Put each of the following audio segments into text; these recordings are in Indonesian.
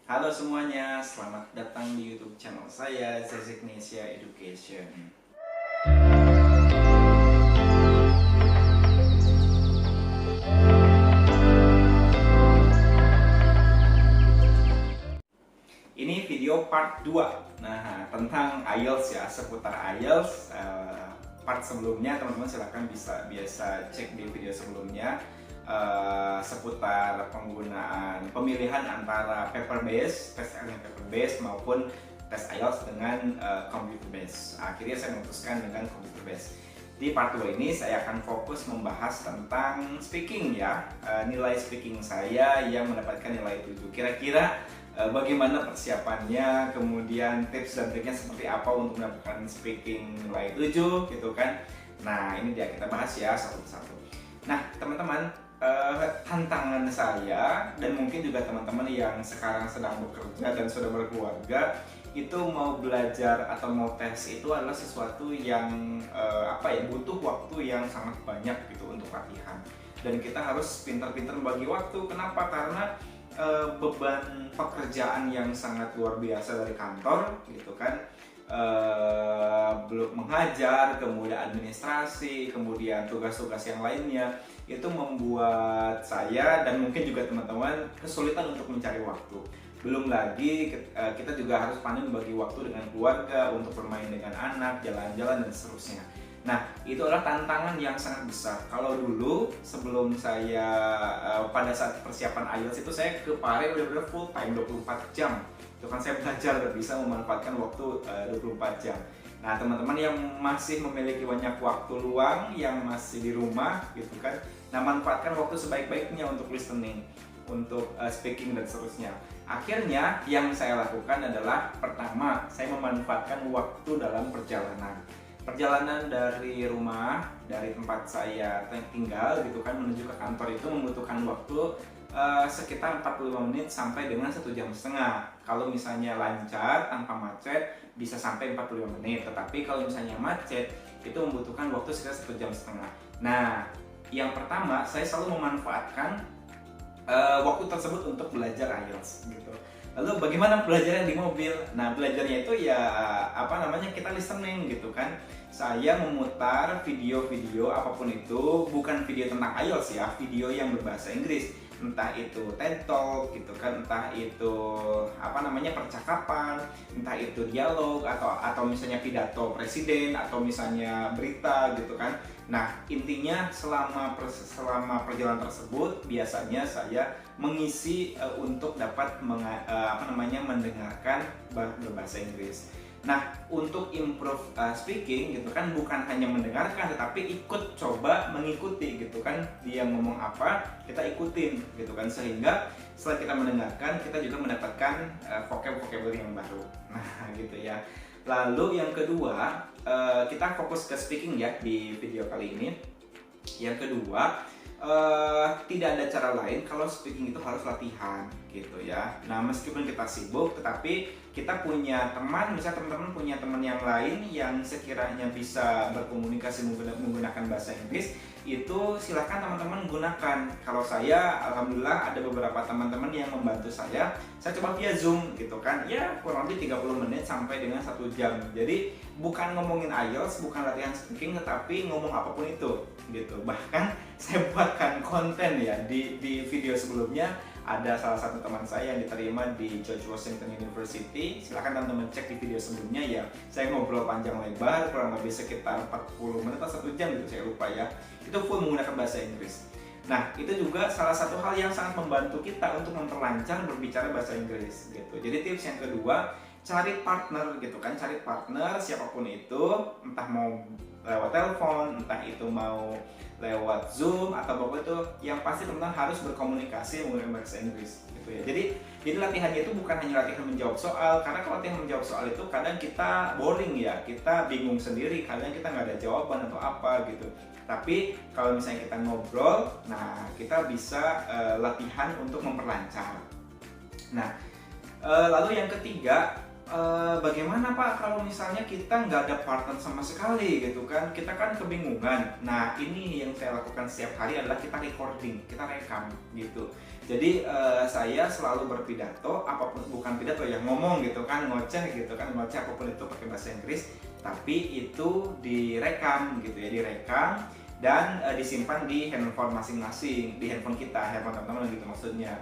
Halo semuanya, selamat datang di YouTube channel saya, Zezignesia Education. Ini video part 2. Nah, tentang IELTS ya, seputar IELTS. Part sebelumnya teman-teman silahkan biasa cek di video sebelumnya seputar pemilihan antara paper based, tes yang paper based maupun tes IELTS dengan computer based. Akhirnya saya memutuskan dengan computer based. Di part 2 ini saya akan fokus membahas tentang speaking ya, nilai speaking saya yang mendapatkan nilai 7. Kira-kira bagaimana persiapannya, kemudian tips dan triknya seperti apa untuk mendapatkan speaking nilai 7 gitu kan. Nah, ini dia kita bahas ya satu persatu. Nah, teman-teman, tantangan saya dan mungkin juga teman-teman yang sekarang sedang bekerja dan sudah berkeluarga itu mau belajar atau mau tes itu adalah sesuatu yang butuh waktu yang sangat banyak gitu untuk latihan, dan kita harus pintar-pintar membagi waktu. Kenapa? Karena beban pekerjaan yang sangat luar biasa dari kantor gitu kan, belum mengajar, kemudian administrasi, kemudian tugas-tugas yang lainnya, itu membuat saya dan mungkin juga teman-teman kesulitan untuk mencari waktu. Belum lagi kita juga harus pandai membagi waktu dengan keluarga, untuk bermain dengan anak, jalan-jalan dan seterusnya. Nah, itu adalah tantangan yang sangat besar. Kalau dulu sebelum saya pada saat persiapan IELTS itu saya ke Pare benar-benar full time 24 jam. Itu kan saya belajar dan bisa memanfaatkan waktu 24 jam. Nah, teman-teman yang masih memiliki banyak waktu luang, yang masih di rumah gitu kan, nah manfaatkan waktu sebaik-baiknya untuk listening, untuk speaking dan seterusnya. Akhirnya yang saya lakukan adalah, pertama, saya memanfaatkan waktu dalam perjalanan. Perjalanan dari rumah, dari tempat saya tinggal gitu kan, menuju ke kantor itu membutuhkan waktu sekitar 45 menit sampai dengan 1,5 jam. Kalau misalnya lancar tanpa macet bisa sampai 45 menit, tetapi kalau misalnya macet itu membutuhkan waktu sekitar 1,5 jam. Nah, yang pertama saya selalu memanfaatkan waktu tersebut untuk belajar IELTS gitu. Lalu bagaimana belajarnya di mobil? Nah, belajarnya itu ya kita listening gitu kan. Saya memutar video-video apapun itu, bukan video tentang IELTS ya, video yang berbahasa Inggris. Entah itu TED Talk gitu kan, entah itu percakapan, entah itu dialog atau misalnya pidato presiden atau misalnya berita gitu kan. Nah, intinya selama perjalanan tersebut biasanya saya mengisi untuk dapat mendengarkan berbahasa Inggris. Nah, untuk improve speaking gitu kan, bukan hanya mendengarkan tetapi ikut coba mengikuti gitu kan, dia ngomong apa kita ikutin gitu kan, sehingga setelah kita mendengarkan kita juga mendapatkan vocabulary yang baru. Nah, gitu ya. Lalu yang kedua, kita fokus ke speaking ya di video kali ini. Yang kedua, tidak ada cara lain kalau speaking itu harus latihan gitu ya. Nah, meskipun kita sibuk tetapi kita punya teman, misalnya teman-teman punya teman yang lain yang sekiranya bisa berkomunikasi menggunakan bahasa Inggris, itu silahkan teman-teman gunakan. Kalau saya alhamdulillah ada beberapa teman-teman yang membantu saya coba via Zoom gitu kan, ya kurang lebih 30 menit sampai dengan 1 jam. Jadi bukan ngomongin IELTS, bukan latihan speaking, tetapi ngomong apapun itu gitu. Bahkan saya buatkan konten ya di video sebelumnya. Ada salah satu teman saya yang diterima di George Washington University. Silahkan teman-teman cek di video sebelumnya ya. Saya ngobrol panjang lebar kurang lebih sekitar 40 menit atau 1 jam gitu, saya lupa ya. Itu full menggunakan bahasa Inggris. Nah, itu juga salah satu hal yang sangat membantu kita untuk memperlancar berbicara bahasa Inggris gitu. Jadi tips yang kedua, cari partner gitu kan, cari partner siapapun itu, entah mau lewat telepon, entah itu mau lewat Zoom atau apapun itu, yang pasti teman-teman harus berkomunikasi menggunakan bahasa Inggris gitu ya. Jadi latihannya itu bukan hanya latihan menjawab soal, karena kalau latihan menjawab soal itu kadang kita boring ya, kita bingung sendiri, kadang kita nggak ada jawaban atau apa gitu. Tapi kalau misalnya kita ngobrol, nah kita bisa latihan untuk memperlancar. Nah, lalu yang ketiga, bagaimana Pak kalau misalnya kita nggak ada partner sama sekali gitu kan, kita kan kebingungan. Nah ini yang saya lakukan setiap hari adalah kita recording, kita rekam gitu. Jadi saya selalu berpidato, apapun, bukan pidato ya, ngomong gitu kan, ngoceh gitu kan, ngoceh apapun itu pakai bahasa Inggris, tapi itu direkam gitu ya, direkam dan disimpan di handphone masing-masing, di handphone kita, handphone teman-teman gitu maksudnya.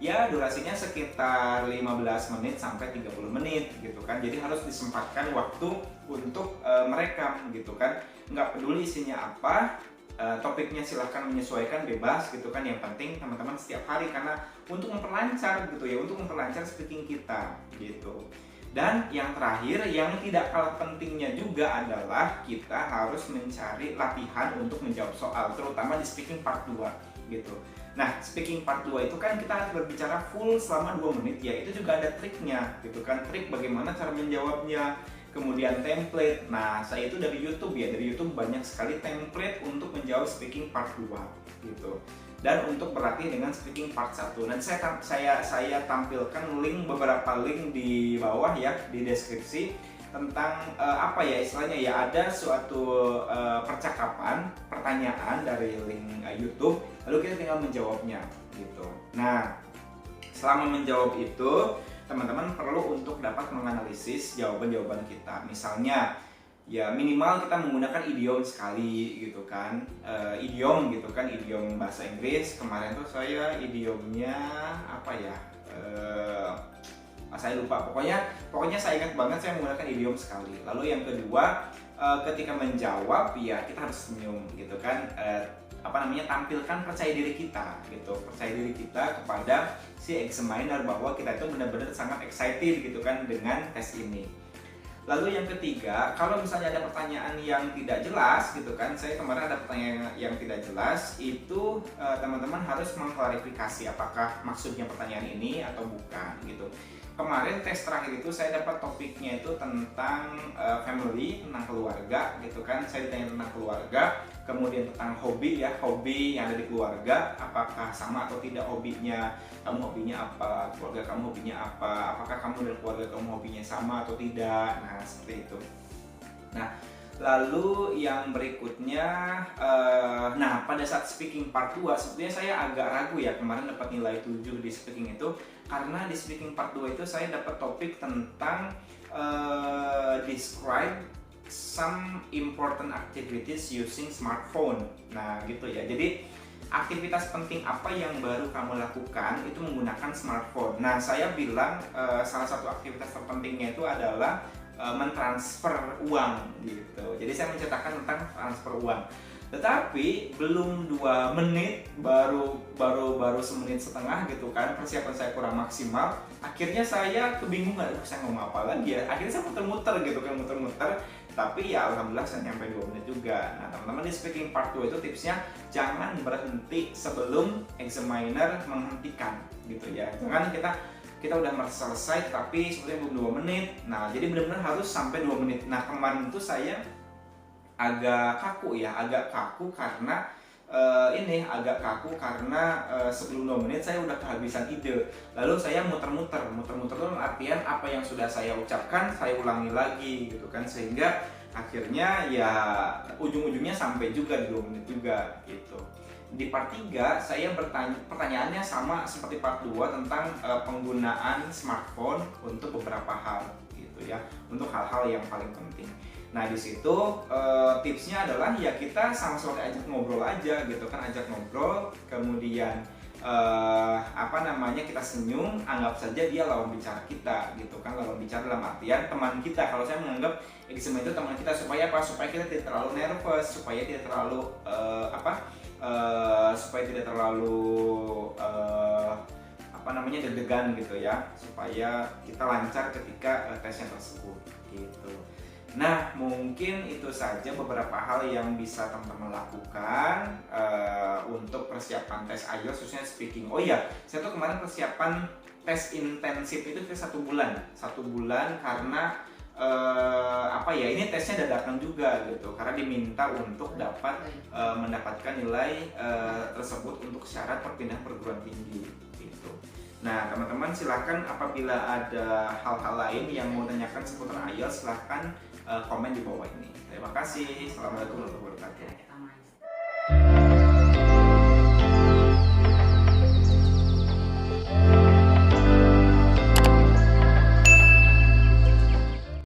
Ya durasinya sekitar 15 menit sampai 30 menit gitu kan. Jadi harus disempatkan waktu untuk merekam gitu kan. Nggak peduli isinya apa, topiknya silahkan menyesuaikan, bebas gitu kan. Yang penting teman-teman setiap hari, karena untuk memperlancar gitu ya, untuk memperlancar speaking kita gitu. Dan yang terakhir, yang tidak kalah pentingnya juga adalah kita harus mencari latihan untuk menjawab soal, terutama di speaking part 2 gitu. Nah, speaking part 2 itu kan kita harus berbicara full selama 2 menit ya. Itu juga ada triknya gitu kan. Trik bagaimana cara menjawabnya, kemudian template. Nah, saya itu dari YouTube ya. Dari YouTube banyak sekali template untuk menjawab speaking part 2 gitu. Dan untuk berlatih dengan speaking part 1. Nanti saya tampilkan beberapa link di bawah ya, di deskripsi, tentang apa ya istilahnya ya, ada suatu percakapan, pertanyaan dari link YouTube, lalu kita tinggal menjawabnya gitu. Nah, selama menjawab itu teman-teman perlu untuk dapat menganalisis jawaban-jawaban kita. Misalnya ya minimal kita menggunakan idiom sekali gitu kan, idiom gitu kan, idiom bahasa Inggris. Kemarin tuh saya idiomnya apa ya, saya lupa, pokoknya saya ingat banget saya menggunakan idiom sekali. Lalu yang kedua, ketika menjawab ya kita harus senyum gitu kan, tampilkan percaya diri kita gitu, percaya diri kita kepada si examiner bahwa kita itu benar-benar sangat excited gitu kan dengan tes ini. Lalu yang ketiga, kalau misalnya ada pertanyaan yang tidak jelas gitu kan, saya kemarin ada pertanyaan yang tidak jelas, itu teman-teman harus mengklarifikasi apakah maksudnya pertanyaan ini atau bukan gitu. Kemarin tes terakhir itu saya dapat topiknya itu tentang family, tentang keluarga gitu kan. Saya ditanya tentang keluarga, kemudian tentang hobi ya, hobi yang ada di keluarga, apakah sama atau tidak hobinya, kamu hobinya apa, keluarga kamu hobinya apa, apakah kamu dan keluarga kamu hobinya sama atau tidak. Nah seperti itu. Nah lalu yang berikutnya, nah pada saat speaking part 2 sebetulnya saya agak ragu ya kemarin dapat nilai 7 di speaking itu, karena di speaking part 2 itu saya dapat topik tentang describe some important activities using smartphone. Nah gitu ya, jadi aktivitas penting apa yang baru kamu lakukan itu menggunakan smartphone. Nah saya bilang salah satu aktivitas terpentingnya itu adalah mentransfer uang gitu. Jadi saya menceritakan tentang transfer uang. Tetapi belum 2 menit, baru semenit setengah gitu kan, persiapan saya kurang maksimal. Akhirnya saya kebingungan, saya ngomong apa lagi ya. Akhirnya saya muter-muter gitu kan, muter-muter. Tapi ya alhamdulillah saya nyampe 2 menit juga. Nah teman-teman, di speaking part 2 itu tipsnya jangan berhenti sebelum examiner menghentikan gitu ya. Jangan kita udah merasa selesai tapi sebenarnya belum 2 menit. Nah jadi benar-benar harus sampai 2 menit. Nah kemarin tuh saya agak kaku karena sebelum 2 menit saya udah kehabisan ide. Lalu saya muter-muter dalam artian apa yang sudah saya ucapkan saya ulangi lagi gitu kan, sehingga akhirnya ya ujung-ujungnya sampai juga di 2 menit juga gitu. Di part 3 saya pertanyaannya sama seperti part 2 tentang penggunaan smartphone untuk beberapa hal gitu ya, untuk hal-hal yang paling penting. Nah di situ tipsnya adalah ya kita sama-sama ajak ngobrol aja gitu kan, ajak ngobrol, kemudian kita senyum, anggap saja dia lawan bicara kita gitu kan, lawan bicara dalam artian teman kita. Kalau saya menganggap exam itu teman kita, supaya apa? Supaya kita tidak terlalu nervous, supaya tidak terlalu deg-degan gitu ya, supaya kita lancar ketika tesnya tersebut gitu. Nah mungkin itu saja beberapa hal yang bisa teman-teman lakukan untuk persiapan tes IELTS khususnya speaking. Oh iya, saya tuh kemarin persiapan tes intensif itu 1 bulan karena ini tesnya dadakan juga gitu, karena diminta untuk dapat mendapatkan nilai tersebut untuk syarat perpindahan perguruan tinggi gitu. Nah, teman-teman silahkan apabila ada hal-hal lain yang mau tanyakan seputar IELTS, silahkan komen di bawah ini. Terima kasih. Assalamualaikum warahmatullahi wabarakatuh.